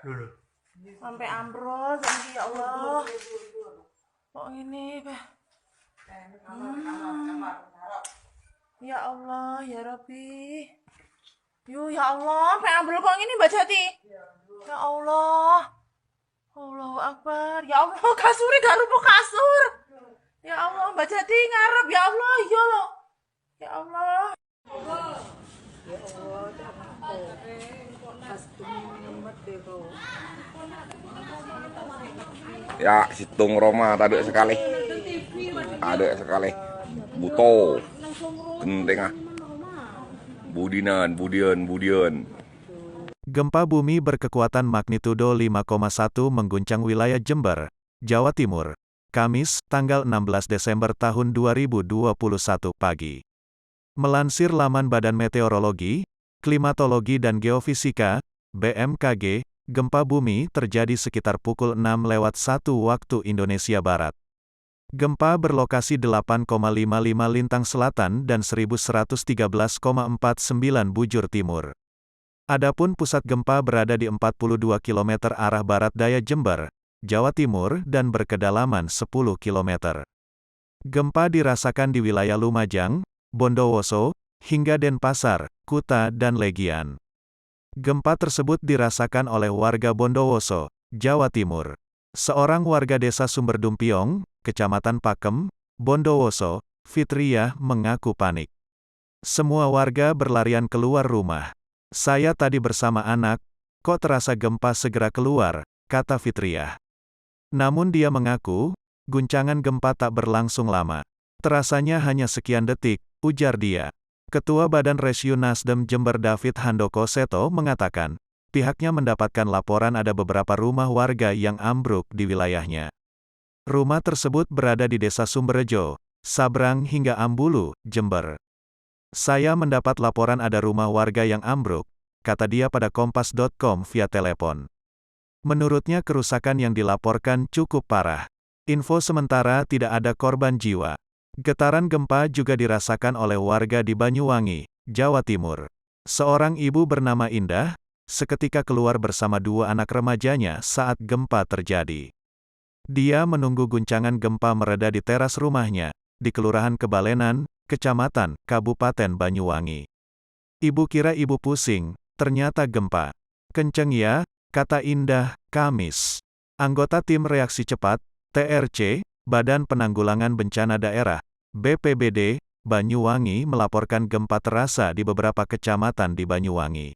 Dulu. Sampai ambrol tadi ya Allah. Kok ini, Bah? Ya Allah, ya Rabbi. Ya Allah, sampai ambrol kok ini Mbak Jati? Ya Allah. Allahu Akbar. Ya Allah, kasurnya gak rubuh kasur. Ya Allah, Mbak Jati ngarep. Ya Allah, ya Allah. Ya Allah. Ya, situng Roma ada sekali. Ada sekali. Buto. Genting ah. Budian. Gempa bumi berkekuatan magnitudo 5,1 mengguncang wilayah Jember, Jawa Timur, Kamis, tanggal 16 Desember tahun 2021 pagi. Melansir laman Badan Meteorologi, Klimatologi dan Geofisika, BMKG, gempa bumi terjadi sekitar pukul 6:01 waktu Indonesia Barat. Gempa berlokasi 8,55 lintang selatan dan 1113,49 bujur timur. Adapun pusat gempa berada di 42 km arah barat daya Jember, Jawa Timur dan berkedalaman 10 km. Gempa dirasakan di wilayah Lumajang, Bondowoso, hingga Denpasar, Kuta dan Legian. Gempa tersebut dirasakan oleh warga Bondowoso, Jawa Timur. Seorang warga desa Sumberdumpiong, Kecamatan Pakem, Bondowoso, Fitriyah mengaku panik. Semua warga berlarian keluar rumah. Saya tadi bersama anak, kok terasa gempa segera keluar, kata Fitriyah. Namun dia mengaku, guncangan gempa tak berlangsung lama. Terasanya hanya sekian detik, ujar dia. Ketua Badan Rescue Nasdem Jember David Handoko Seto mengatakan, pihaknya mendapatkan laporan ada beberapa rumah warga yang ambruk di wilayahnya. Rumah tersebut berada di Desa Sumberjo, Sabrang hingga Ambulu, Jember. Saya mendapat laporan ada rumah warga yang ambruk, kata dia pada kompas.com via telepon. Menurutnya kerusakan yang dilaporkan cukup parah. Info sementara tidak ada korban jiwa. Getaran gempa juga dirasakan oleh warga di Banyuwangi, Jawa Timur. Seorang ibu bernama Indah, seketika keluar bersama dua anak remajanya saat gempa terjadi. Dia menunggu guncangan gempa mereda di teras rumahnya, di Kelurahan Kebalenan, Kecamatan, Kabupaten Banyuwangi. Ibu kira ibu pusing, ternyata gempa. Kenceng ya, kata Indah, Kamis. Anggota Tim Reaksi Cepat, TRC, Badan Penanggulangan Bencana Daerah, BPBD, Banyuwangi melaporkan gempa terasa di beberapa kecamatan di Banyuwangi.